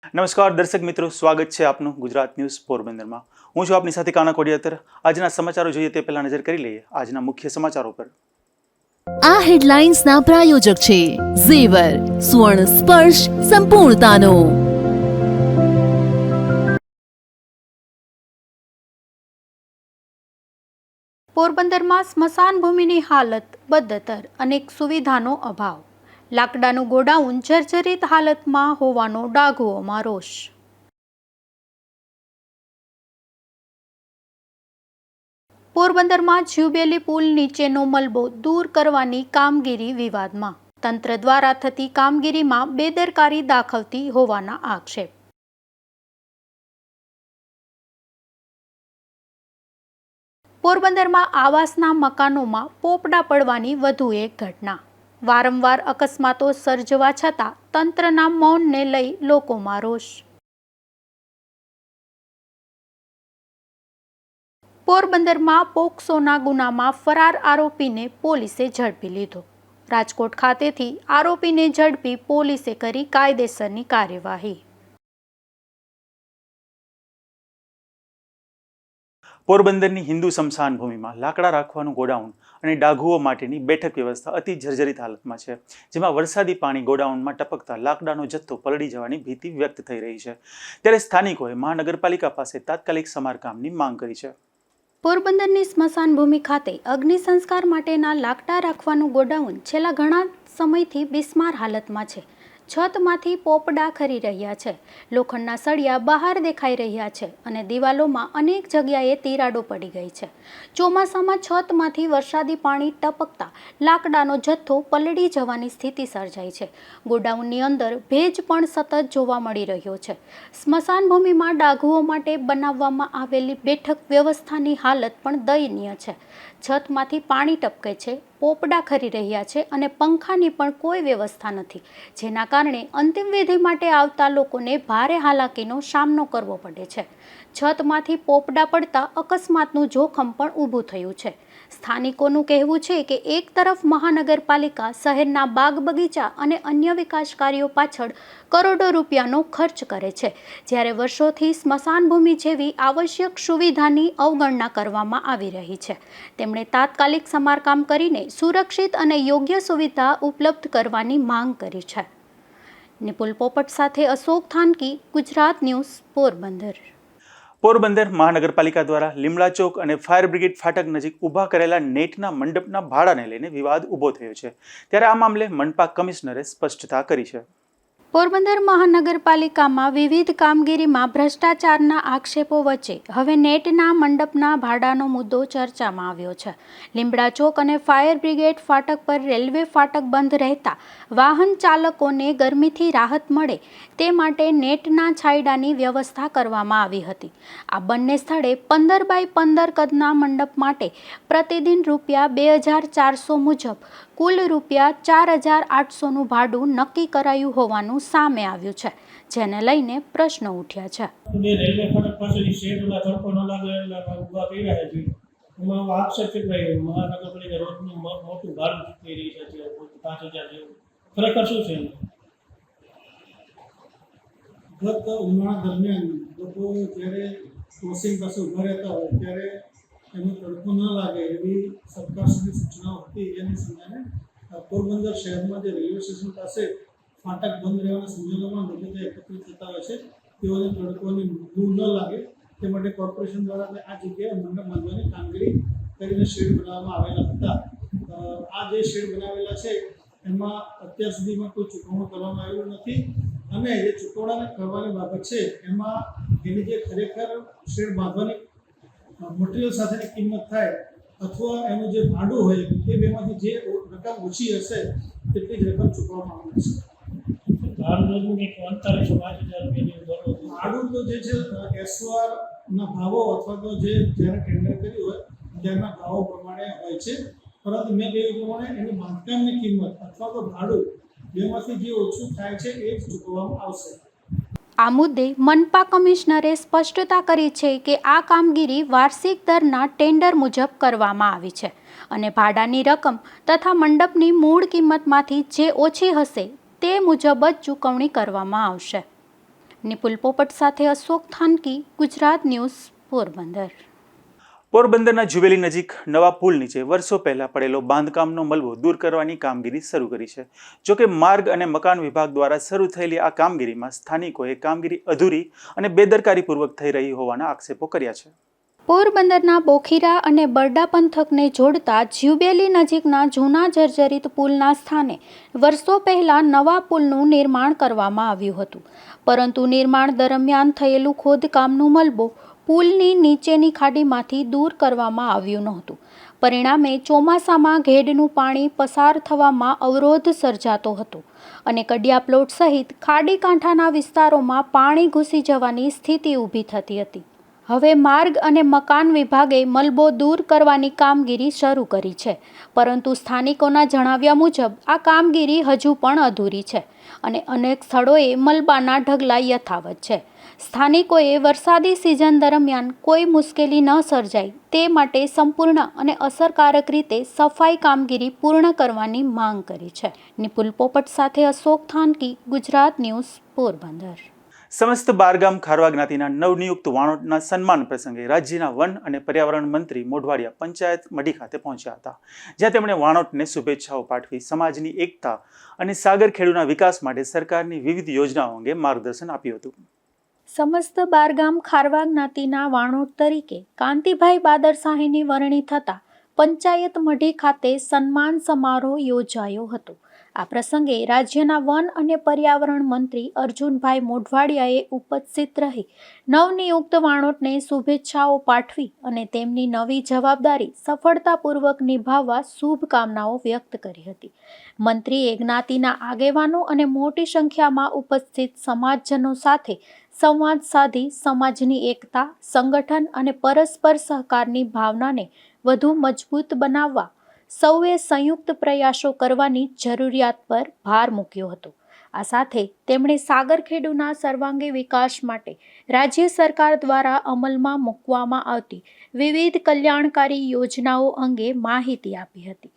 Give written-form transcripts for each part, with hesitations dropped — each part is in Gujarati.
નમસ્કાર દર્શક મિત્રો, સ્વાગત છે આપનું ગુજરાત ન્યૂઝ પોરબંદરમાં। હું છું આપની સાથે કાના કોડિયાતર। આજના સમાચારો જોઈએ તે પહેલા નજર કરી લઈએ આજના મુખ્ય સમાચારો પર। આ હેડલાઇન્સના પ્રાયોજક છે ઝેવર, સ્વર્ણ સ્પર્શ સંપૂર્ણતાનો। પોરબંદરમાં સ્મશાન ભૂમિની હાલત બદતર, અનેક સુવિધાનો અભાવ, લાકડાનું ગોડાઉન જર્જરિત હાલતમાં હોવાનો ડાઘુઓમાં રોષ। પોરબંદરમાં જ્યુબેલી પુલ નીચેનો મલબો દૂર કરવાની કામગીરી વિવાદમાં, તંત્ર દ્વારા થતી કામગીરીમાં બેદરકારી દાખવતી હોવાના આક્ષેપ। પોરબંદરમાં આવાસના મકાનોમાં પોપડા પડવાની વધુ એક ઘટના। વારંવાર અકસ્માતો સર્જવા છતાં તંત્રના મૌનને લઈ લોકોમાં રોષ। પોરબંદરમાં પોક્સોના ગુનામાં ફરાર આરોપીને પોલીસે ઝડપી લીધો। રાજકોટ ખાતેથી આરોપીને ઝડપી પોલીસે કરી કાયદેસરની કાર્યવાહી। પોરબંદરની હિન્દુ સ્મશાન ભૂમિમાં લાકડા રાખવાનું ગોડાઉન અને ડાઘુઓ માટેની બેઠક વ્યવસ્થા અતિ જર્જરિત હાલતમાં છે, જેમાં વરસાદી પાણી ગોડાઉનમાં ટપકતા લાકડાનો જથ્થો પલળી જવાની ભીતિ વ્યક્ત થઈ રહી છે। ત્યારે સ્થાનિકોએ મહાનગરપાલિકા પાસે તાત્કાલિક સમારકામની માંગ કરી છે। પોરબંદરની સ્મશાન ભૂમિ ખાતે અગ્નિ સંસ્કાર માટેના લાકડા રાખવાનું ગોડાઉન છેલ્લા ઘણા સમયથી બિસ્માર હાલતમાં છે। છતમાંથી પોપડા ખરી રહ્યા છે, લોખંડના સળિયા બહાર દેખાઈ રહ્યા છે અને દિવાલોમાં અનેક જગ્યાએ તિરાડો પડી ગઈ છે। ચોમાસામાં છતમાંથી વરસાદી પાણી ટપકતા લાકડાનો જથ્થો પલળી જવાની સ્થિતિ સર્જાઈ છે। ગોડાઉનની અંદર ભેજ પણ સતત જોવા મળી રહ્યો છે। સ્મશાન ભૂમિમાં ડાઘુઓ માટે બનાવવામાં આવેલી બેઠક વ્યવસ્થાની હાલત પણ દયનીય છે। છતમાંથી પાણી ટપકે છે, પોપડા ખરી રહ્યા છે અને પંખાની પણ કોઈ વ્યવસ્થા નથી, જેના કારણે અંતિમ વિધિ માટે આવતા લોકોને ભારે હાલાકીનો સામનો કરવો પડે છે। છતમાંથી પોપડા પડતા અકસ્માતનું જોખમ પણ ઊભું થયું છે। સ્થાનિકોનું કહેવું છે કે એક તરફ મહાનગરપાલિકા શહેરના બાગ બગીચા અને અન્ય વિકાસ કાર્યો પાછળ કરોડો રૂપિયાનો ખર્ચ કરે છે, જ્યારે વર્ષોથી સ્મશાન ભૂમિ જેવી આવશ્યક સુવિધાની અવગણના કરવામાં આવી રહી છે। તેમણે તાત્કાલિક સમારકામ કરીને સુરક્ષિત અને યોગ્ય સુવિધા ઉપલબ્ધ કરવાની માંગ કરી છે। નિપુલ પોપટ સાથે અશોક થાનકી, ગુજરાત ન્યૂઝ, પોરબંદર। પોરબંદર મહાનગરપાલિકા દ્વારા લીમડા ચોક અને ફાયર બ્રિગેડ ફાટક નજીક ઊભા કરેલા નેટના મંડપના ભાડાને લઈને વિવાદ ઊભો થયો છે, ત્યારે આ મામલે મનપા કમિશનરે સ્પષ્ટતા કરી છે। પોરબંદર મહાનગરપાલિકામાં વિવિધ કામગીરીમાં ભ્રષ્ટાચારના આક્ષેપો વચ્ચે હવે નેટના મંડપના ભાડાનો મુદ્દો ચર્ચામાં આવ્યો છે। લીમડા ચોક અને ફાયર બ્રિગેડ ફાટક પર રેલવે ફાટક બંધ રહેતા વાહન ચાલકોને ગરમીથી રાહત મળે તે માટે નેટના છાંયડાની વ્યવસ્થા કરવામાં આવી હતી। આ બંને સ્થળે 15 બાય 15 કદના મંડપ માટે પ્રતિદિન ₹2400 મુજબ કુલ ₹4800નું ભાડું નક્કી કરાયું હોવાનું સામે આવ્યું છે, જેને લઈને પ્રશ્નો ઉઠ્યા છે। રેલવે ફાટક પાસેની શેડના તડકો ન લાગે એટલે ઊભા કરી રહ્યા છે। એમાં આક્ષેપ છે કે મહાનગરપાલિકા રોજનું મોટું ભાડું ચૂકવી રહી છે, 5000 જેવું। ખરેખર શું છે? ગત ઉનાળા દરમિયાન લોકો જ્યારે ક્રોસિંગ પાસે ઊભા રહેતા હોય ત્યારે એનો તડકો ન લાગે એવી સરકાર સુધી સૂચનાઓ હતી। એની સંદર્ભે પોરબંદર શહેરમાં જે રેલવે સ્ટેશન પાસે ફાટક બંધ રહેવાના સંજોગોમાં લોકો ત્યાં એકત્રિત થતા હોય છે, તેઓને તડકોની લૂ ન લાગે તે માટે કોર્પોરેશન દ્વારા આ જગ્યાએ મંડપ બાંધવાની કામગીરી કરીને શેડ બનાવવામાં આવેલા હતા। આ જે શેડ બનાવેલા છે એમાં અત્યાર સુધીમાં કોઈ ચૂકવણું કરવામાં આવ્યું નથી અને જે ચૂકવણા કરવાની બાબત છે એમાં એની જે ખરેખર શેડ બાંધવાની મટીરિયલ સાથેની કિંમત થાય અથવા એનું જે ભાડું હોય એ બેમાંથી જે રકમ ઓછી હશે તેટલી જ રકમ ચૂકવવામાં આવશે। ભાડું તો જે છે એસઓઆરના ભાવો અથવા તો જે જ્યારે ટેન્ડર કર્યું હોય ત્યારના ભાવો પ્રમાણે હોય છે, પરંતુ મેં કહ્યું પ્રમાણે એની બાંધકામની કિંમત અથવા તો ભાડું બેમાંથી જે ઓછું થાય છે એ જ ચૂકવવામાં આવશે। આ મુદ્દે મનપા કમિશનરે સ્પષ્ટતા કરી છે કે આ કામગીરી વાર્ષિક દરના ટેન્ડર મુજબ કરવામાં આવી છે અને ભાડાની રકમ તથા મંડપની મૂળ કિંમતમાંથી જે ઓછી હશે તે મુજબ જ ચૂકવણી કરવામાં આવશે। નિપુલ પોપટ સાથે અશોક થાનકી, ગુજરાત ન્યૂઝ, પોરબંદર. પોરબંદરના જુબેલી નજીક નવા પુલ નીચે વર્ષો પહેલા પડેલો બાંધકામનો મલબો દૂર કરવાની કામગીરી શરૂ કરી છે. જોકે માર્ગ અને મકાન વિભાગ દ્વારા શરૂ થયેલી આ કામગીરીમાં સ્થાનિકોએ કામગીરી અધૂરી અને બેદરકારીપૂર્વક થઈ રહી હોવાના આક્ષેપો કર્યા છે. પોરબંદરના બોખીરા અને બરડા પંથકને જોડતા જ્યુબેલી નજીકના જૂના જર્જરિત પુલના સ્થાને વર્ષો પહેલા નવા પુલનું નિર્માણ કરવામાં આવ્યું હતું, પરંતુ નિર્માણ દરમિયાન થયેલું ખોદકામનું મલબો પુલની નીચેની ખાડીમાંથી દૂર કરવામાં આવ્યું નહોતું. પરિણામે ચોમાસામાં ઘેડનું પાણી પસાર થવામાં અવરોધ સર્જાતો હતો અને કડિયા પ્લોટ સહિત ખાડી કાંઠાના વિસ્તારોમાં પાણી ઘૂસી જવાની સ્થિતિ ઊભી થતી હતી. હવે માર્ગ અને મકાન વિભાગે મલબો દૂર કરવાની કામગીરી શરૂ કરી છે, પરંતુ સ્થાનિકોના જણાવ્યા મુજબ આ કામગીરી હજુ પણ અધૂરી છે અને અનેક સ્થળોએ મલબાના ઢગલા યથાવત છે. સ્થાનિકોએ વરસાદી સિઝન દરમિયાન કોઈ મુશ્કેલી ન સર્જાય તે માટે સંપૂર્ણ અને અસરકારક રીતે સફાઈ કામગીરી પૂર્ણ કરવાની માંગ કરી છે. નિપુલ પોપટ સાથે અશોક થાનકી, ગુજરાત ન્યૂઝ, પોરબંદર. સમસ્ત બારગામ ખારવા જ્ઞાતિના નવનિયુક્ત વાણોટના સન્માન પ્રસંગે રાજ્યના વન અને પર્યાવરણ મંત્રી મોઢવાડિયા પંચાયત મઢી ખાતે પહોંચ્યા હતા, જ્યાં તેમણે વાણોટને શુભેચ્છાઓ પાઠવી સમાજની એકતા અને સાગરખેડુના વિકાસ માટે સરકારની વિવિધ યોજનાઓ અંગે માર્ગદર્શન આપ્યું હતું. સમસ્ત બારગામ ખારવા જ્ઞાતિના વાણોટ તરીકે કાંતિભાઈ બાદરશાહીની વરણી થતાં પંચાયત મઢી ખાતે સન્માન સમારોહ યોજાયો હતો. આ પ્રસંગે રાજ્યના વન અને પર્યાવરણ મંત્રી અર્જુનભાઈ મોઢવાડિયાએ ઉપસ્થિત રહી નવનિયુક્ત વાણોટને શુભેચ્છાઓ પાઠવી અને તેમની નવી જવાબદારી સફળતાપૂર્વક નિભાવવા શુભકામનાઓ વ્યક્ત કરી હતી. મંત્રીએ જ્ઞાતિના આગેવાનો અને મોટી સંખ્યામાં ઉપસ્થિત સમાજજનો સાથે સંવાદ સાધી સમાજની એકતા, સંગઠન અને પરસ્પર સહકારની ભાવનાને વધુ મજબૂત બનાવવા સૌએ સંયુક્ત પ્રયાસો કરવાની જરૂરિયાત પર ભાર મૂક્યો હતો. આ સાથે તેમણે સાગરખેડુના સર્વાંગી વિકાસ માટે રાજ્ય સરકાર દ્વારા અમલમાં મૂકવામાં આવતી વિવિધ કલ્યાણકારી યોજનાઓ અંગે માહિતી આપી હતી.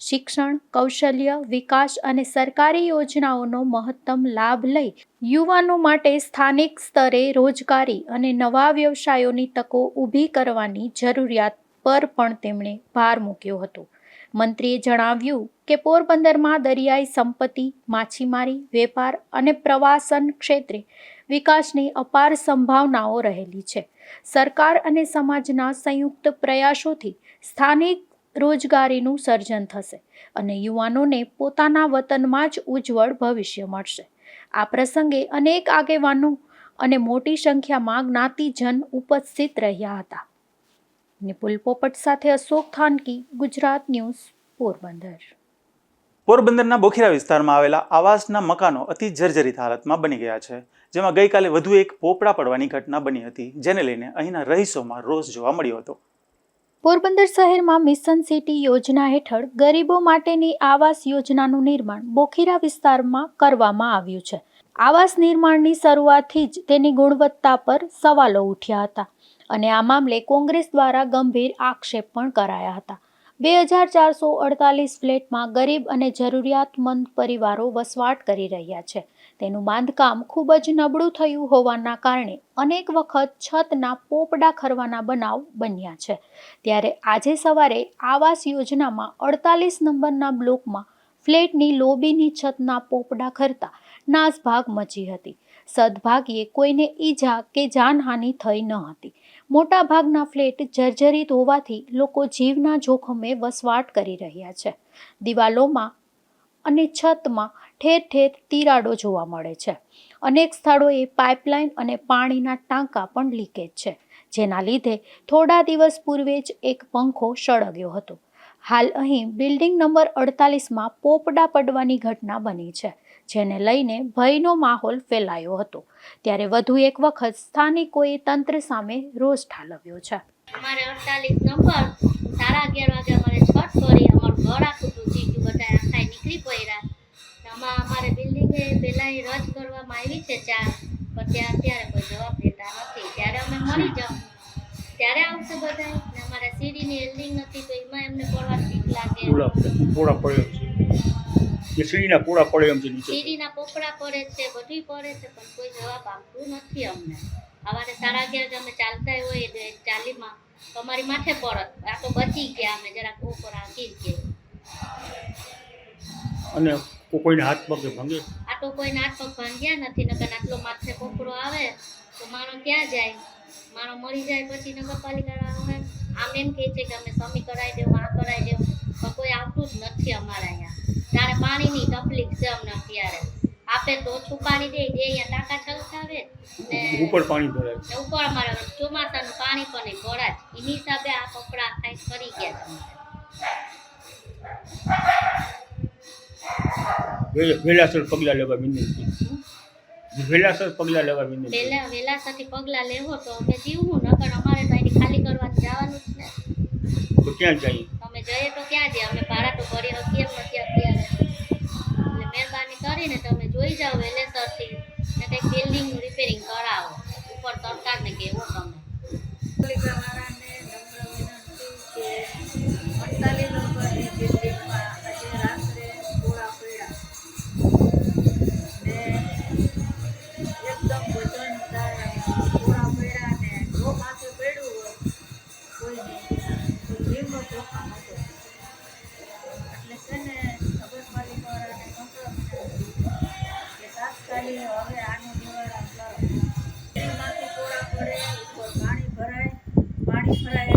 શિક્ષણ, કૌશલ્ય વિકાસ અને સરકારી યોજનાઓનો મહત્તમ લાભ લઈ યુવાનો માટે સ્થાનિક સ્તરે રોજગારી અને નવા વ્યવસાયોની તકો ઊભી કરવાની જરૂરિયાત પર પણ તેમણે ભાર મૂક્યો હતો. મંત્રીએ જણાવ્યું કે પોરબંદરમાં દરિયાઈ સંપત્તિ, માછીમારી, વેપાર અને પ્રવાસન ક્ષેત્રે વિકાસની અપાર સંભાવનાઓ રહેલી છે. સરકાર અને સમાજના સંયુક્ત પ્રયાસોથી સ્થાનિક રોજગારીનું સર્જન થશે અને યુવાનોને પોતાના વતનમાં જ ઉજ્જવળ ભવિષ્ય મળશે. આ પ્રસંગે અનેક આગેવાનો અને મોટી સંખ્યામાં જ્ઞાતિજન ઉપસ્થિત રહ્યા હતા. નિપુલ પોપટ સાથે અશોક થાનકી, ગુજરાત ન્યૂઝ, પોરબંદર. પોરબંદરના બોખીરા વિસ્તારમાં આવેલા આવાસના મકાનો અતિ જર્જરિત હાલતમાં બની ગયા છે, જેમાં ગઈકાલે વધુ એક પોપડા પડવાની ઘટના બની હતી, જેને લઈને અહીંના રહીશોમાં રોષ જોવા મળ્યો હતો. પોરબંદર શહેરમાં મિશન સિટી યોજના હેઠળ ગરીબો માટેની આવાસ યોજનાનું નિર્માણ બોખીરા વિસ્તારમાં કરવામાં આવ્યું છે. આવાસ નિર્માણની શરૂઆતથી જ તેની ગુણવત્તા પર સવાલો ઉઠ્યા હતા અને આ મામલે કોંગ્રેસ દ્વારા ગંભીર આક્ષેપ પણ કરાયા હતા. 2448 ફ્લેટમાં ગરીબ અને જરૂરિયાતમંદ પરિવારો વસવાટ કરી રહ્યા છે. તેનું બાંધકામ ખૂબ જ નબળું થયું હોવાના કારણે અનેક વખત છતના પોપડા ખરવાના બનાવ બન્યા છે. ત્યારે આજે સવારે આવાસ યોજનામાં 48 નંબરના બ્લોકમાં ફ્લેટની લોબીની છતના પોપડા ખરતા નાસભાગ મચી હતી. સદભાગ્યે કોઈને ઈજા કે જાનહાનિ થઈ ન હતી. મોટા ભાગના ફ્લેટ જર્જરિત હોવાથી લોકો જીવના જોખમે વસવાટ કરી રહ્યા છે. દિવાલોમાં અને છતમાં ઠેર ઠેર તિરાડો જોવા મળે છે. અનેક સ્થળોએ પાઇપલાઇન અને પાણીના ટાંકા પણ લીકેજ છે, જેના લીધે થોડા દિવસ પૂર્વે જ એક પંખો સળગ્યો હતો. હાલ અહીં બિલ્ડિંગ નંબર 48માં પોપડા પડવાની ઘટના બની છે, જેને લઈને ભયનો માહોલ ફેલાયો હતો. ત્યારે વધુ એક વખત સ્થાનિકોએ તંત્ર સામે રોષ ઠાલવ્યો છે. અમારે 48 નંબર 11:30 વાગે અમારે છત કરી અમારું ઘર આખું તૂટી ગયું, બધા આખાય નીકળી પડ્યા. આમાં અમારે બિલ્ડિંગે પહેલાં રદ કરવામાં આવી છે 4, પણ અત્યારે કોઈ જવાબ દેતા નથી. ત્યારે અમે મરી જાઉં ત્યારે આવશે બધા. ને અમારે સીડીની એલ્ડિંગ નથી તો એમાં એમને પડવા ઠીક લાગે. કે સીડીના પૂરા પડે એમ છે નીચે? સીડીના પોપડા પડે છે, બધું પડે છે, પણ કોઈ જવાબ આપતું નથી અમને. સવારે 11:30 અમે ચાલતા હોય 40માં તો અમારી માથે પડત, આ તો બચી ગયા, અમે જરાક ઉપર આંકી ગયા. અને કોઈને હાથ પગે ભાંગે? આ તો કોઈ હાથ પગ ભાંગ્યા નથી, નકર આટલો માથે પોપડો આવે તો માણસ ક્યાં જાય? માણસ મરી જાય પછી નગરપાલિકા આવે આમ એમ કહે છે કે અમે સમી કરાવી દેવું, આ કરાવી દેવું, પણ કોઈ આવતું જ નથી અમારા અહીંયા. ત્યારે પાણીની તકલીફ છે અમને અત્યારે. આપે તો ઓછું પાણી દે અહીંયા ટાંકા છલકાવે ને ઉપર પાણી ભરાય ને ઉપર અમારે ચોમાસાનું પાણી પણ નહીં ભરાય. એની હિસાબે આ કપડા કાંઈક કરી ગયા છે. વહેલાસર પગલાં લેવા વિનંતી. વહેલાસર પગલાં લેવા વિનંતી. વહેલાસરથી પગલાં લેવો તો અમે જીવવું, નકર અમારે તો અહીંથી ખાલી કરવાનું જવાનું જ ને. તો ક્યાં જઈએ? અમે જઈએ તો ક્યાં જઈએ? અમે ભાડા તો ભરી શકીએ એમ નથી અત્યારે. એટલે મહેરબાની કરીને તમે જોઈ જાઓ વહેલેસરથી ને કંઈક બિલ્ડિંગનું રિપેરિંગ કરાવો. ઉપર સરકારને કહેવો તમે. પાલિકાવાળાને નમ્ર વિનંતી કે 48 નંબરની બિલ્ડિંગમાં આજે રાત્રે ગોળા પડ્યા ને એકદમ વજનદાર ગોળા પડ્યા ને જો માથે પડ્યું હોય કોઈને તો જીવનો જોખમ હતો. એટલે છે ને નગરપાલિકાવાળાને નમ્ર વિનંતી કે તાત્કાલિક હવે આનું નિવારણ કરો. માંથી ગોળા પડે, ઉપર પાણી ભરાય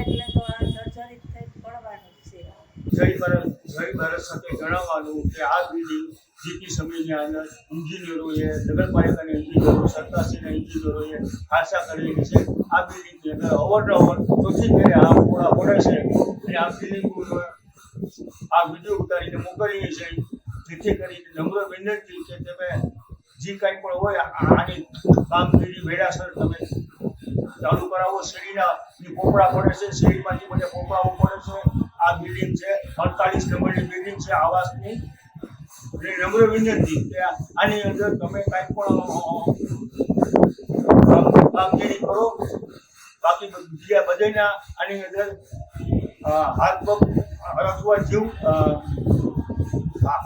એટલે તો આ સર્જરી થઈ પડવાનું છે. જય ભારત સાથે જણાવવાનું કે આ બિલ્ડિંગ જીતી સમયની અંદર એન્જિનિયરોએ, નગરપાલિકાના એન્જિનિયરો, સરકારશ્રીના એન્જિનિયરોએ આશા કરેલી છે. આ બિલ્ડિંગની અંદર અવારનવાર ચોથી ફેરે આ ગોળા પડે છે અને આ બિલ્ડિંગો આ વિડીયો ઉતારીને મોકલીએ છીએ. જેથી કરીને નમ્ર વિનંતી કે તમે જે કાંઈ પણ હોય આની કામગીરી વહેલાસર તમે ચાલુ કરાવો. સીડીના પોપડા પડે છે, સીડીમાંથી બધા પોપડાઓ પડે છે. આ બિલ્ડિંગ છે 48 નંબરની બિલ્ડિંગ છે આવાસની. નમ્ર વિનંતી કે આની અંદર તમે કાંઈ પણ કામગીરી કરો. બાકી બીજા બધાના આની અંદર હાથ પગ અથવા જીવ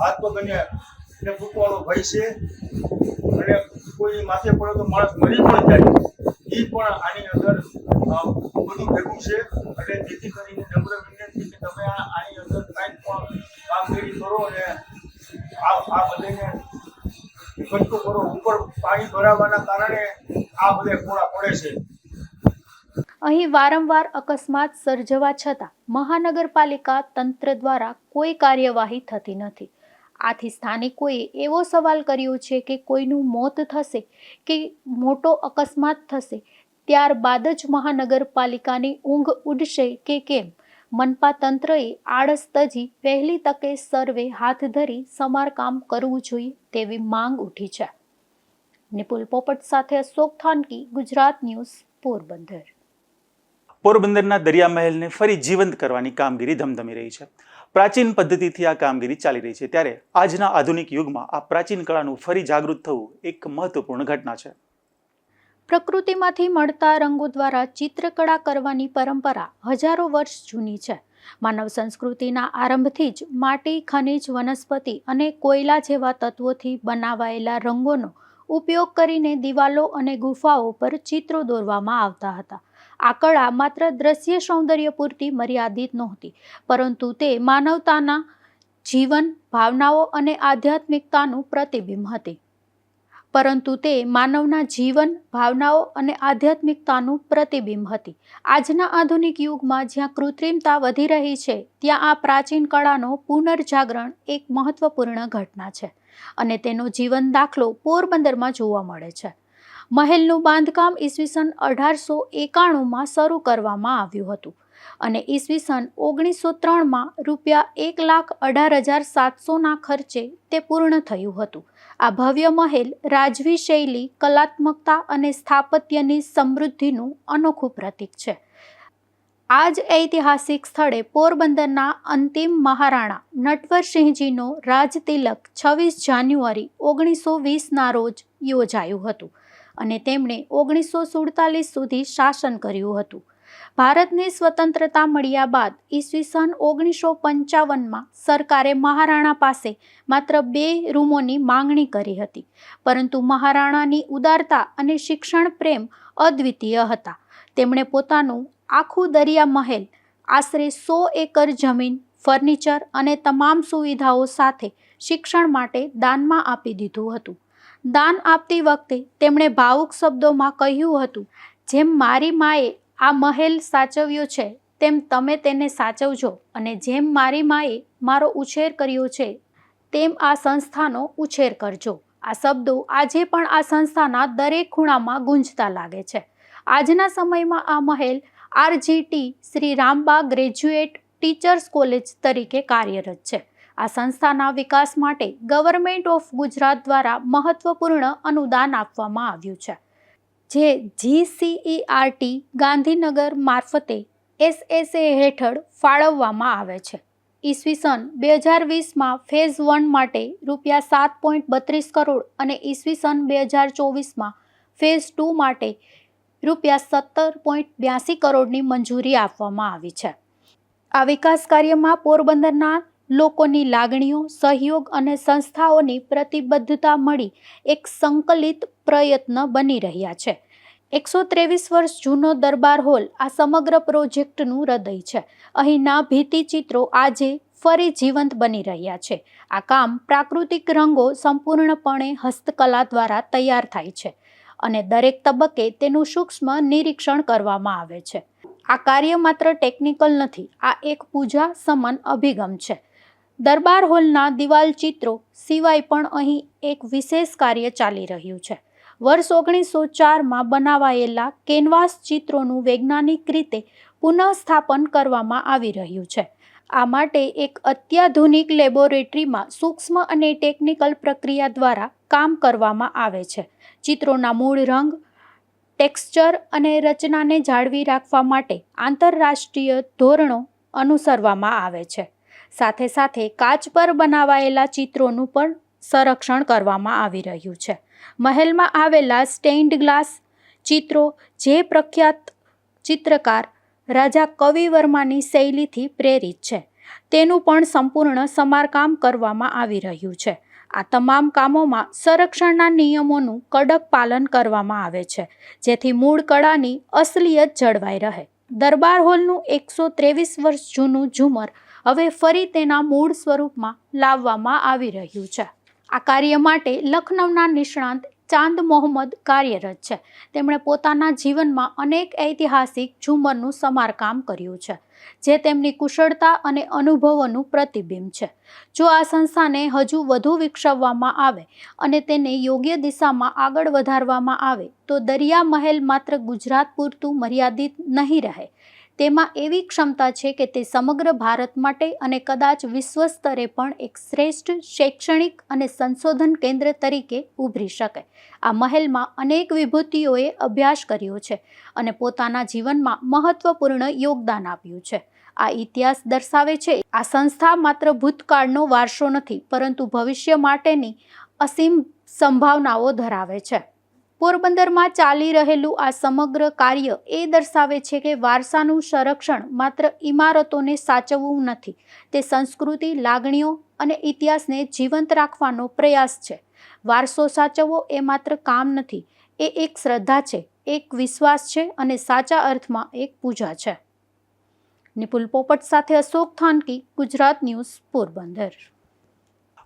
હાથ પગ અને ફૂટવાનો ભય છે અને કોઈ માથે પડે તો માણસ મરી પણ જાય. એ પણ આની અંદર બધું ભેગું છે. એટલે જેથી કરીને નમ્ર વિનંતી કે તમે આની અંદર કાંઈક પણ કામગીરી કરો અને આ બધાને એકઠું કરો. ઉપર પાણી ભરાવાના કારણે આ બધા ગોળા પડે છે. અહીં વારંવાર અકસ્માત સર્જવા છતાં મહાનગરપાલિકા તંત્ર દ્વારા કોઈ કાર્યવાહી થતી નથી. આથી સ્થાનિકોએ એવો સવાલ કર્યો છે કે કોઈનું મોત થશે કે મોટો અકસ્માત થશે ત્યારબાદ જ મહાનગરપાલિકાની ઊંઘ ઉડશે કે કેમ? મનપા તંત્રએ આળસ તજી વહેલી તકે સર્વે હાથ ધરી સમારકામ કરવું જોઈએ તેવી માંગ ઉઠી છે. નિપુલ પોપટ સાથે અશોક થાનકી, ગુજરાત ન્યૂઝ, પોરબંદર. પોરબંદરના દરિયા મહેલને ફરી જીવંત કરવાની કામગીરી ધમધમી રહી છે. પ્રાચીન પદ્ધતિથી આ કામગીરી ચાલી રહી છે, ત્યારે આજના આધુનિક યુગમાં આ પ્રાચીન કળાનું ફરી જાગૃત થવું એક મહત્વપૂર્ણ ઘટના છે. પ્રકૃતિમાંથી મળતા રંગો દ્વારા ચિત્રકળા કરવાની પરંપરા હજારો વર્ષ જૂની છે. માનવ સંસ્કૃતિના આરંભથી જ માટી, ખનિજ, વનસ્પતિ અને કોયલા જેવા તત્વોથી બનાવાયેલા રંગોનો ઉપયોગ કરીને દિવાલો અને ગુફાઓ પર ચિત્રો દોરવામાં આવતા હતા. આ કળા માત્ર દ્રશ્ય સૌંદર્ય પૂરતી મર્યાદિત નહોતી, પરંતુ તે માનવતાના જીવન, ભાવનાઓ અને આધ્યાત્મિકતાનું પ્રતિબિંબ હતી. આજના આધુનિક યુગમાં જ્યાં કૃત્રિમતા વધી રહી છે, ત્યાં આ પ્રાચીન કળાનો પુનર્જાગરણ એક મહત્વપૂર્ણ ઘટના છે અને તેનો જીવન દાખલો પોરબંદરમાં જોવા મળે છે. મહેલનું બાંધકામ ઈસવીસન 1891માં શરૂ કરવામાં આવ્યું હતું અને ઈસવીસન 1903માં ₹1,18,700ના ખર્ચે તે પૂર્ણ થયું હતું. આ ભવ્ય મહેલ રાજવી શૈલી, કલાત્મકતા અને સ્થાપત્યની સમૃદ્ધિનું અનોખું પ્રતીક છે. આ જ ઐતિહાસિક સ્થળે પોરબંદરના અંતિમ મહારાણા નટવરસિંહજીનો રાજતિલક 26 જાન્યુઆરી 1920ના રોજ યોજાયું હતું અને તેમણે 1947 સુધી શાસન કર્યું હતું. ભારતની સ્વતંત્રતા મળ્યા બાદ ઈસવીસન 1955માં સરકારે મહારાણા પાસે માત્ર 2 રૂમોની માંગણી કરી હતી, પરંતુ મહારાણાની ઉદારતા અને શિક્ષણ પ્રેમ અદ્વિતીય હતા. તેમણે પોતાનું આખું દરિયા મહેલ, આશરે 100 એકર જમીન, ફર્નિચર અને તમામ સુવિધાઓ સાથે શિક્ષણ માટે દાનમાં આપી દીધું હતું. દાન આપતી વખતે તેમણે ભાવુક શબ્દોમાં કહ્યું હતું, જેમ મારી માએ આ મહેલ સાચવ્યો છે તેમ તમે તેને સાચવજો, અને જેમ મારી માએ મારો ઉછેર કર્યો છે તેમ આ સંસ્થાનો ઉછેર કરજો. આ શબ્દો આજે પણ આ સંસ્થાના દરેક ખૂણામાં ગુંજતા લાગે છે. આજના સમયમાં આ મહેલ RGT Shri Ramba graduate teachers college તરીકે કાર્યરત છે. આ સંસ્થાના વિકાસ માટે ગવર્મેન્ટ ઓફ ગુજરાત દ્વારા મહત્વપૂર્ણ અનુદાન આપવામાં આવ્યું છે, જે GCERT ગાંધીનગર મારફતે SSA હેઠળ ફાળવવામાં આવે છે. ઈસવીસન 2020માં ફેઝ 1 માટે ₹7.32 કરોડ અને ઈસવીસન 2024માં ફેઝ 2 માટે ₹17.82 કરોડની મંજૂરી આપવામાં આવી છે. આ વિકાસ કાર્યમાં પોરબંદરના લોકોની લાગણીઓ, સહયોગ અને સંસ્થાઓની પ્રતિબદ્ધતા મળી એક સંકલિત પ્રયત્ન બની રહ્યા છે. 123 વર્ષ જૂનો દરબાર હોલ આ સમગ્ર પ્રોજેક્ટનું હૃદય છે. અહીંના ભિત્તિચિત્રો આજે ફરી જીવંત બની રહ્યા છે. આ કામ પ્રાકૃતિક રંગો સંપૂર્ણપણે હસ્તકલા દ્વારા તૈયાર થાય છે અને દરેક તબક્કે તેનું સૂક્ષ્મ નિરીક્ષણ કરવામાં આવે છે. આ કાર્ય માત્ર ટેકનિકલ નથી, આ એક પૂજા સમાન અભિગમ છે. દરબાર હોલના દિવાલ ચિત્રો સિવાય પણ અહીં એક વિશેષ કાર્ય ચાલી રહ્યું છે. વર્ષ 1904માં બનાવાયેલા કેનવાસ ચિત્રોનું વૈજ્ઞાનિક રીતે પુનઃસ્થાપન કરવામાં આવી રહ્યું છે. આ માટે એક અત્યાધુનિક લેબોરેટરીમાં સૂક્ષ્મ અને ટેકનિકલ પ્રક્રિયા દ્વારા કામ કરવામાં આવે છે. ચિત્રોના મૂળ રંગ, ટેક્સચર અને રચનાને જાળવી રાખવા માટે આંતરરાષ્ટ્રીય ધોરણો અનુસરવામાં આવે છે. સાથે સાથે કાચ પર બનાવાયેલા ચિત્રોનું પણ સંરક્ષણ કરવામાં આવી રહ્યું છે. મહેલમાં આવેલા સ્ટેઇન્ડ ગ્લાસ ચિત્રો જે પ્રખ્યાત ચિત્રકાર રાજા કવિવર્માની શૈલીથી પ્રેરિત છે, તેનું પણ સંપૂર્ણ સમારકામ કરવામાં આવી રહ્યું છે. આ તમામ કામોમાં સંરક્ષણના નિયમોનું કડક પાલન કરવામાં આવે છે, જેથી મૂળ કળાની અસલિયત જળવાઈ રહે. દરબાર હોલનું 123 વર્ષ જૂનું ઝુમર હવે ફરી તેના મૂળ સ્વરૂપમાં લાવવામાં આવી રહ્યું છે. આ કાર્ય માટે લખનૌના નિષ્ણાંત ચાંદ મોહમ્મદ કાર્યરત છે. તેમણે પોતાના જીવનમાં અનેક ઐતિહાસિક ઝુમરનું સમારકામ કર્યું છે, જે તેમની કુશળતા અને અનુભવોનું પ્રતિબિંબ છે. જો આ સંસ્થાને હજુ વધુ વિકસાવવામાં આવે અને તેને યોગ્ય દિશામાં આગળ વધારવામાં આવે તો દરિયા મહેલ માત્ર ગુજરાત પૂરતું મર્યાદિત નહીં રહે. તેમાં એવી ક્ષમતા છે કે તે સમગ્ર ભારત માટે અને કદાચ વિશ્વ સ્તરે પણ એક શ્રેષ્ઠ શૈક્ષણિક અને સંશોધન કેન્દ્ર તરીકે ઉભરી શકે. આ મહેલમાં અનેક વિભૂતિઓએ અભ્યાસ કર્યો છે અને પોતાના જીવનમાં મહત્વપૂર્ણ યોગદાન આપ્યું છે. આ ઇતિહાસ દર્શાવે છે આ સંસ્થા માત્ર ભૂતકાળનો વારસો નથી, પરંતુ ભવિષ્ય માટેની અસીમ સંભાવનાઓ ધરાવે છે. પોરબંદરમાં ચાલી રહેલું આ સમગ્ર કાર્ય એ દર્શાવે છે કે વારસાનું સંરક્ષણ માત્ર ઇમારતોને સાચવવું નથી, તે સંસ્કૃતિ, લાગણીઓ અને ઇતિહાસને જીવંત રાખવાનો પ્રયાસ છે. વારસો સાચવવો એ માત્ર કામ નથી, એ એક શ્રદ્ધા છે, એક વિશ્વાસ છે અને સાચા અર્થમાં એક પૂજા છે. નિપુલ પોપટ સાથે અશોક થાનકી, ગુજરાત ન્યૂઝ, પોરબંદર.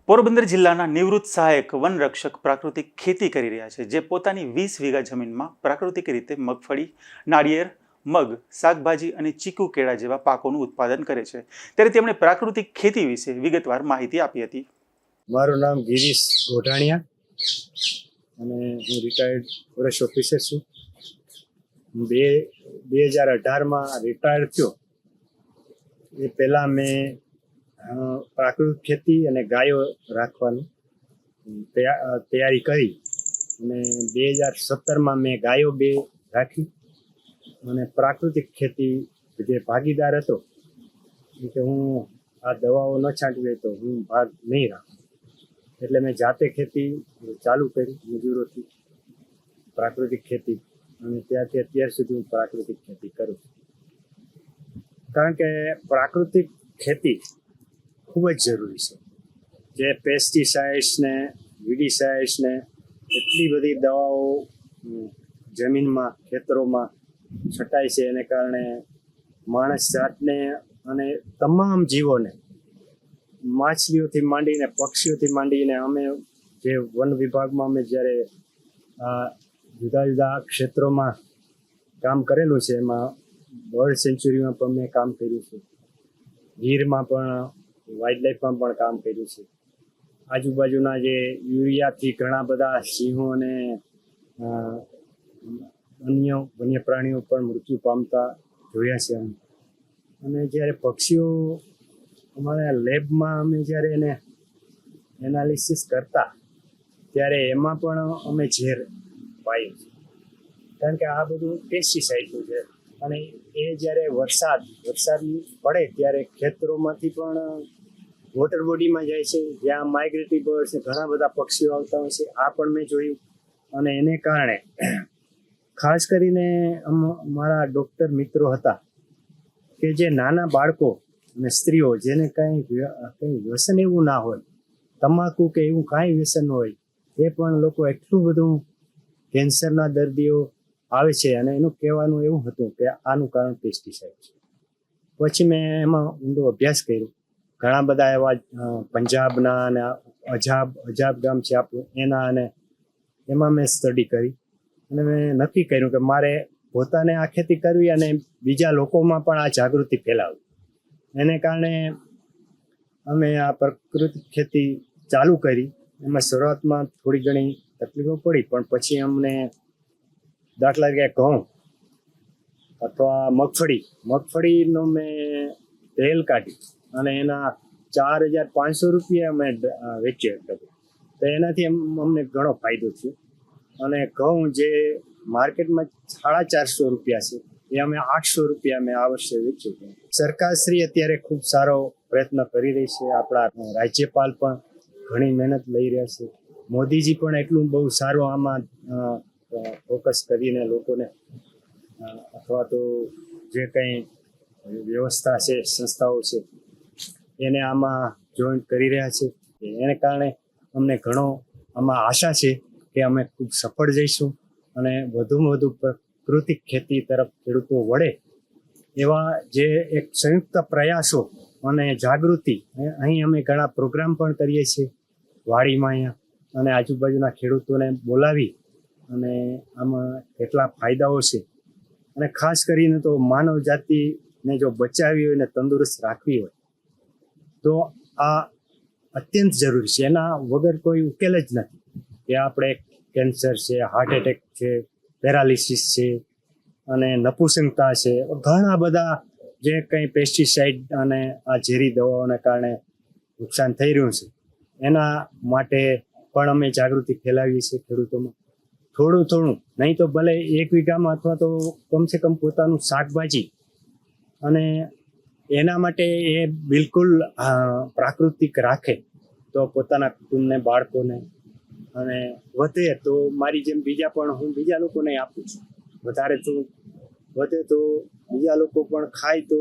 પોરબંદર જિલ્લાના નિવૃત્ત સહાયક વનરક્ષક પ્રાકૃતિક ખેતી કરી રહ્યા છે, જે પોતાની 20 વીઘા જમીનમાં પ્રાકૃતિક રીતે મગફળી, નાળિયેર, મગ, શાકભાજી અને ચીકુ કેળા જેવા પાકોનું ઉત્પાદન કરે છે. ત્યારે તેમણે પ્રાકૃતિક ખેતી વિશે વિગતવાર માહિતી આપી હતી. મારું નામ ગિરીશ ગોઢાણીયા અને હું રિટાયર્ડ ફોરેસ્ટ ઓફિસર છું. 2018માં રિટાયર્ડ થયો. એ પહેલાં મેં પ્રાકૃતિક ખેતી અને ગાયો રાખવાની તૈયારી કરી અને 2017માં મેં ગાયો 2 રાખી અને પ્રાકૃતિક ખેતી જે ભાગીદાર હતો કે હું આ દવાઓ ન છાંટવી તો હું ભાગ નહીં રાખું, એટલે મેં જાતે ખેતી ચાલુ કરી મજૂરોથી પ્રાકૃતિક ખેતી, અને ત્યારથી અત્યાર સુધી હું પ્રાકૃતિક ખેતી કરું છું. કારણ કે પ્રાકૃતિક ખેતી ખૂબ જ જરૂરી છે. જે પેસ્ટિસાઇડ્સ ને વિડીસાઇડ્સ ને એટલી બધી દવાઓ જમીનમાં ખેતરોમાં છટાય છે, એને કારણે માણસ જાતને અને તમામ જીવોને, માછલીઓથી માંડીને પક્ષીઓથી માંડીને, અમે જે વન વિભાગમાં અમે જ્યારે જુદા જુદા ક્ષેત્રોમાં કામ કરેલું છે, એમાં બર્ડ સેન્ચ્યુરીમાં પણ મેં કામ કર્યું છે, ગીરમાં પણ, વાઇલ્ડ લાઈફમાં પણ કામ કર્યું છે. આજુબાજુના જે યુરિયાથી ઘણા બધા સિંહો અને અન્ય વન્ય પ્રાણીઓ પણ મૃત્યુ પામતા જોયા છે અમે. અને જ્યારે પક્ષીઓ અમારા લેબમાં અમે જ્યારે એને એનાલિસિસ કરતા ત્યારે એમાં પણ અમે ઝેર પાયું છે, કારણ કે આ બધું પેસ્ટિસાઇડનું છે. અને એ જ્યારે વરસાદ પડે ત્યારે ખેતરોમાંથી પણ વોટર બોડીમાં જાય છે, જ્યાં માઇગ્રેટરી બર્ડ્સ ઘણા બધા પક્ષીઓ આવતા હોય છે. આ પણ મેં જોયું. અને એને કારણે ખાસ કરીને મારા ડૉક્ટર મિત્રો હતા કે જે નાના બાળકો અને સ્ત્રીઓ જેને કંઈ વ્યસન એવું ના હોય, તમાકુ કે એવું કાંઈ વ્યસન હોય, એ પણ લોકો એટલું બધું કેન્સરના દર્દીઓ આવે છે. અને એનું કહેવાનું એવું હતું કે આનું કારણ પેસ્ટિસાઇડ છે. પછી મેં એમાં ઊંડો અભ્યાસ કર્યો. ઘણા બધા એવા પંજાબના અને અજાબ ગામ છે આપણું, એના, અને એમાં મેં સ્ટડી કરી અને મેં નક્કી કર્યું કે મારે પોતાને આ ખેતી કરવી અને બીજા લોકોમાં પણ આ જાગૃતિ ફેલાવવી. એને કારણે અમે આ પ્રાકૃતિક ખેતી ચાલુ કરી. એમાં શરૂઆતમાં થોડી ઘણી તકલીફો પડી, પણ પછી અમને દાખલા તરીકે ઘઉં અથવા મગફળીનો મેં તેલ કાઢી અને એના 4,500 રૂપિયા અમે વેચ્યા હતા. તો એનાથી અમને ઘણો ફાયદો થયો. અને ઘઉં જે માર્કેટમાં 450 રૂપિયા છે, એ અમે 800 રૂપિયા અમે આ વર્ષે વેચ્યું. સરકારશ્રી અત્યારે ખૂબ સારો પ્રયત્ન કરી રહી છે. આપણા રાજ્યપાલ પણ ઘણી મહેનત લઈ રહ્યા છે. મોદીજી પણ એટલું બહુ સારું આમાં ફોકસ કરીને લોકોને અથવા તો જે કંઈ વ્યવસ્થા છે, સંસ્થાઓ છે, એને આમાં જોઈન્ટ કરી રહ્યા છે. એને કારણે અમને ઘણો આમાં આશા છે કે અમે ખૂબ સફળ જઈશું અને વધુમાં વધુ પ્રાકૃતિક ખેતી તરફ ખેડૂતો વળે એવા જે એક સંયુક્ત પ્રયાસો અને જાગૃતિ, અહીં અમે ઘણા પ્રોગ્રામ પણ કરીએ છીએ વાડીમાં અહીંયા, અને આજુબાજુના ખેડૂતોને બોલાવી અને આમાં કેટલા ફાયદાઓ છે. અને ખાસ કરીને તો માનવ જાતિને જો બચાવવી હોય ને તંદુરસ્ત રાખવી હોય તો આ અત્યંત જરૂરી છે. એના વગર કોઈ ઉકેલ જ નથી. કે આપણે કેન્સર છે, હાર્ટ એટેક છે, પેરાલિસિસ છે અને નપુંસકતા છે, ઘણા બધા જે કંઈ પેસ્ટિસાઇડ અને આ ઝેરી દવાઓને કારણે નુકસાન થઈ રહ્યું છે, એના માટે પણ અમે જાગૃતિ ફેલાવીએ છીએ ખેડૂતોમાં. થોડું નહીં તો ભલે 1 વીઘામાં અથવા તો કમસે કમ પોતાનું શાકભાજી, અને એના માટે એ બિલકુલ પ્રાકૃતિક રાખે તો પોતાના કુટુંબને, બાળકોને, અને વધે તો મારી જેમ હું બીજા લોકોને આપું છું. વધે તો બીજા લોકો પણ ખાય તો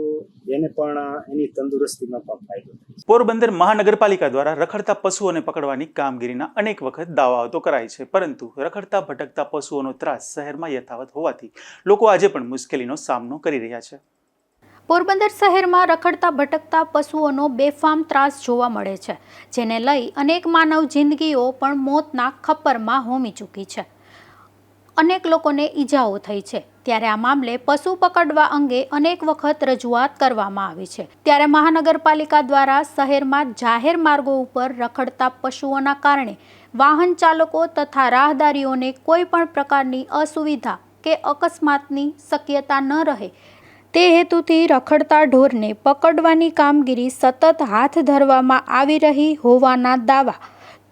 એને પણ એની તંદુરસ્તીમાં પણ ફાયદો થાય. પોરબંદર મહાનગરપાલિકા દ્વારા રખડતા પશુઓને પકડવાની કામગીરીના અનેક વખત દાવાઓ તો કરાય છે, પરંતુ રખડતા ભટકતા પશુઓનો ત્રાસ શહેરમાં યથાવત હોવાથી લોકો આજે પણ મુશ્કેલીનો સામનો કરી રહ્યા છે. પોરબંદર શહેરમાં રખડતા ભટકતા પશુઓનો બેફામ ત્રાસ જોવા મળે છે, જેને લઈ અનેક માનવ જિંદગીઓ પણ મોતના ખપ્પરમાં હોમી ચૂકી છે. અનેક લોકોને ઈજાઓ થઈ છે. ત્યારે આ મામલે પશુ પકડવા અંગે અનેક વખત રજૂઆત કરવામાં આવી છે. ત્યારે મહાનગરપાલિકા દ્વારા શહેરમાં જાહેર માર્ગો ઉપર રખડતા પશુઓના કારણે વાહન ચાલકો તથા રાહદારીઓને કોઈ પણ પ્રકારની અસુવિધા કે અકસ્માતની શક્યતા ન રહે તે હેતુથી રખડતા ઢોરને પકડવાની કામગીરી સતત હાથ ધરવામાં આવી રહી હોવાના દાવા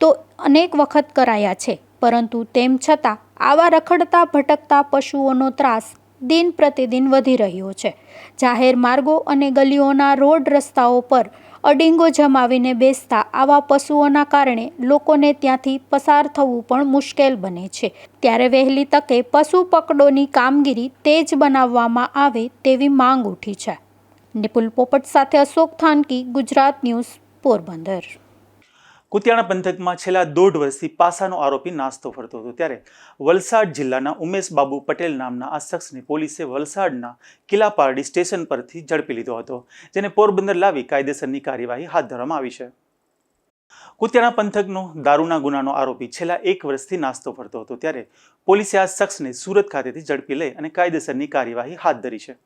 તો અનેક વખત કરાયા છે, પરંતુ તેમ છતાં આવા રખડતા ભટકતા પશુઓનો ત્રાસ દિન પ્રતિદિન વધી રહ્યો છે. જાહેર માર્ગો અને ગલીઓના રોડ રસ્તાઓ પર અડીંગો જમાવીને બેસતા આવા પશુઓના કારણે લોકોને ત્યાંથી પસાર થવું પણ મુશ્કેલ બને છે. ત્યારે વહેલી તકે પશુ પકડોની કામગીરી તેજ બનાવવામાં આવે તેવી માંગ ઉઠી છે. નિપુલ પોપટ સાથે અશોક થાનકી, ગુજરાત ન્યૂઝ, પોરબંદર. કુતિયાણા પંથકમાં છેલ્લા 1.5 વર્ષથી પાસાનો આરોપી નાસ્તો ફરતો હતો ત્યારે વલસાડ જિલ્લાના ઉમેશ બાબુ પટેલ નામના આ શખ્સને પોલીસે વલસાડના કિલાપારડી સ્ટેશન પરથી ઝડપી લીધો હતો, જેને પોરબંદર લાવી કાયદેસરની કાર્યવાહી હાથ ધરવામાં આવી છે. કુતિયાણા પંથકનો દારૂના ગુનાનો આરોપી છેલ્લા 1 વર્ષથી નાસ્તો ફરતો હતો ત્યારે પોલીસે આ શખ્સને સુરત ખાતેથી ઝડપી લઈ અને કાયદેસરની કાર્યવાહી હાથ ધરી છે.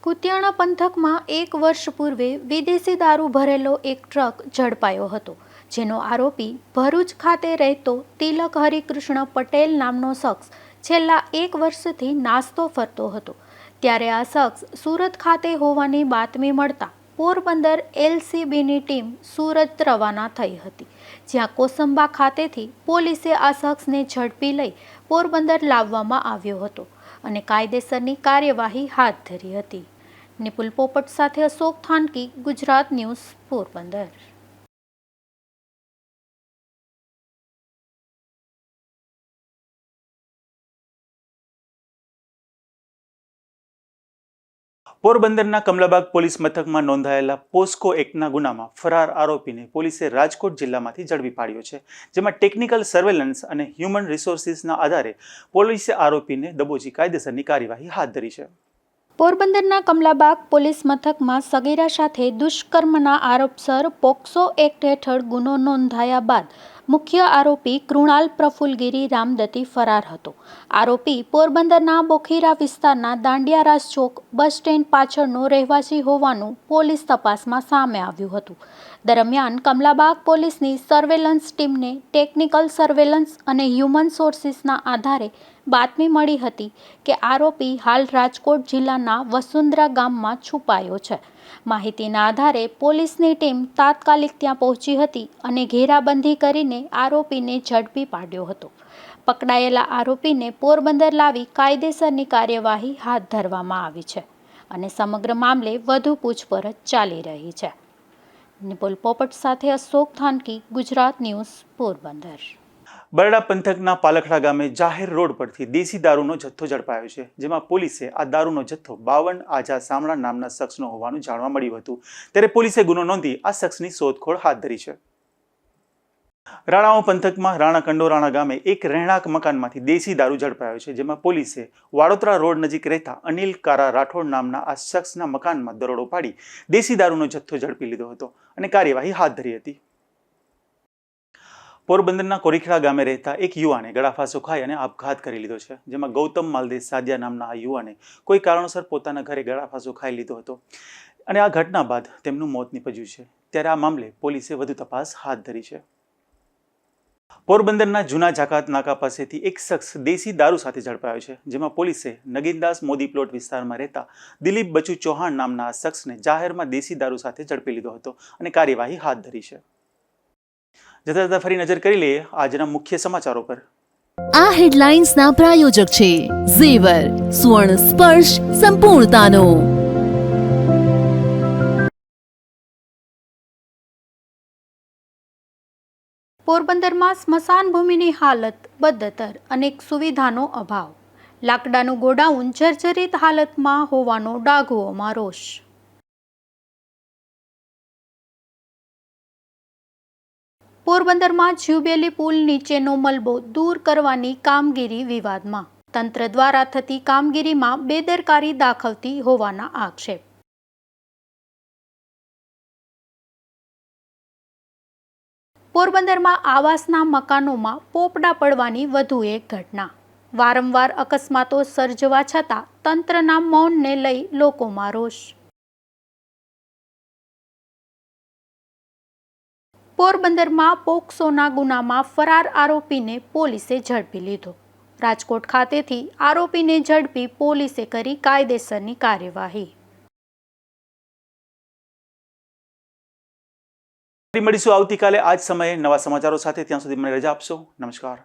કુતિયાણા પંથકમાં 1 વર્ષ પૂર્વે વિદેશી દારૂ ભરેલો એક ટ્રક ઝડપાયો હતો, જેનો આરોપી ભરૂચ ખાતે રહેતો તિલક હરિકૃષ્ણ પટેલ નામનો શખ્સ છેલ્લા 1 વર્ષથી નાસ્તો ફરતો હતો. ત્યારે આ શખ્સ સુરત ખાતે હોવાની બાતમી મળતા પોરબંદર LCBની ટીમ સુરત રવાના થઈ હતી, જ્યાં કોસંબા ખાતેથી પોલીસે આ શખ્સને ઝડપી લઈ પોરબંદર લાવવામાં આવ્યો હતો અને કાયદેસરની કાર્યવાહી હાથ ધરી હતી. નિપુલ પોપટ સાથે અશોક થાનકી, ગુજરાત ન્યૂઝ, પોરબંદર. પોરબંદરના કમલાબાગ પોલીસ મથકમાં નોંધાયેલા પોસ્કો એક્ટના ગુનામાં ફરાર આરોપીને પોલીસે રાજકોટ જિલ્લામાંથી ઝડપી પાડ્યો છે, જેમાં ટેકનિકલ સર્વેલન્સ અને હ્યુમન રિસોર્સિસના આધારે પોલીસે આરોપીને દબોચી કાયદેસરની કાર્યવાહી હાથ ધરી છે. પોરબંદરના કમલાબાગ પોલીસ મથકમાં સગીરા સાથે દુષ્કર્મના આરોપસર પોક્સો એક્ટ હેઠળ ગુનો નોંધાયા બાદ મુખ્ય આરોપી કૃણાલ પ્રફુલગીરી રામદત્તી ફરાર હતો. આરોપી પોરબંદરના બોખીરા વિસ્તારના દાંડિયારાસ ચોક બસ સ્ટેન્ડ પાછળનો રહેવાસી હોવાનું પોલીસ તપાસમાં સામે આવ્યું હતું. દરમિયાન કમલાબાગ પોલીસની સર્વેલન્સ ટીમને ટેકનિકલ સર્વેલન્સ અને હ્યુમન સોર્સિસના આધારે બાતમી મળી હતી કે આરોપી હાલ રાજકોટ જિલ્લાના વસુંધરા ગામમાં છુપાયો છે. માહિતીના આધારે પોલીસની ટીમ તાત્કાલિક ત્યાં પહોંચી હતી અને ઘેરાબંધી કરીને આરોપીને ઝડપી પાડ્યો હતો. પકડાયેલા આરોપીને પોરબંદર લાવી કાયદેસરની કાર્યવાહી હાથ ધરવામાં આવી છે અને સમગ્ર મામલે વધુ પૂછપરછ ચાલી રહી છે. નિપુલ પોપટ સાથે અશોક થાનકી, ગુજરાત ન્યૂઝ, પોરબંદર. બરડા પંથકના પાલખડા ગામે જાહેર રોડ પરથી દેશી દારૂનો જથ્થો ઝડપાયો છે, જેમાં પોલીસે આ દારૂનો જથ્થો 52 આજા સામડા નામના શખ્સનો હોવાનું જાણવા મળ્યું હતું. ત્યારે પોલીસે ગુનો નોંધી આ શખ્સની શોધખોળ હાથ ધરી છે. રાણાઓ પંથકમાં રાણા કંડોરાણા ગામે એક રહેણાંક મકાનમાંથી દેશી દારૂ ઝડપાયો છે, જેમાં પોલીસે વાડોદરા રોડ નજીક રહેતા અનિલ કારા રાઠોડ નામના આ શખ્સના મકાનમાં દરોડો પાડી દેશી દારૂનો જથ્થો ઝડપી લીધો હતો અને કાર્યવાહી હાથ ધરી હતી. પોરબંદરના કોરીખડા ગામે રહેતા એક યુવાને ગળાફાંસો ખાઈ અને આપઘાત કરી લીધો છે, જેમાં ગૌતમ માલદેવ સાદિયા નામના આ યુવાને કોઈ કારણોસર પોતાના ઘરે ગળાફાંસો ખાઈ લીધો હતો અને આ ઘટના બાદ તેમનું મોત નીપજ્યું છે. ત્યારે આ મામલે પોલીસે વધુ તપાસ હાથ ધરી છે. પોરબંદરના જૂના જાકાત નાકા પાસેથી એક શખ્સ દેશી દારૂ સાથે ઝડપાયો છે, જેમાં પોલીસે નગીનદાસ મોદી પ્લોટ વિસ્તારમાં રહેતા દિલીપ બચુ ચૌહાણ નામના આ શખ્સને જાહેરમાં દેશી દારૂ સાથે ઝડપી લીધો હતો અને કાર્યવાહી હાથ ધરી છે. જતા જતા ફરી નજર કરી લઈએ આજના મુખ્ય સમાચારો પર. આ હેડલાઇન્સના પ્રાયોજક છે ઝેવર, સુવર્ણ સ્પર્શ સંપૂર્ણતાનો. પોરબંદરમાં સ્મશાન ભૂમિની હાલત બદતર, અનેક સુવિધાનો અભાવ. લાકડાનું ગોડાઉન જર્જરિત હાલતમાં હોવાનો ડાઘુઓમાં રોષ. પોરબંદરમાં જ્યુબેલી પુલ નીચેનો મલબો દૂર કરવાની કામગીરી વિવાદમાં. તંત્ર દ્વારા થતી કામગીરીમાં બેદરકારી દાખવતી હોવાના આક્ષેપ. પોરબંદરમાં આવાસના મકાનોમાં પોપડા પડવાની વધુ એક ઘટના. વારંવાર અકસ્માતો સર્જવા છતાં તંત્રના મૌનને લઈ લોકોમાં રોષ. પોરબંદરમાં પોક્સોના ગુનામાં ફરાર આરોપીને પોલીસે ઝડપી લીધો. રાજકોટ ખાતેથી આરોપીને ઝડપી પોલીસે કરી કાયદેસરની કાર્યવાહી. મળીશું આવતીકાલે આ જ સમયે નવા સમાચારો સાથે. ત્યાં સુધી મને રજા આપશો. નમસ્કાર.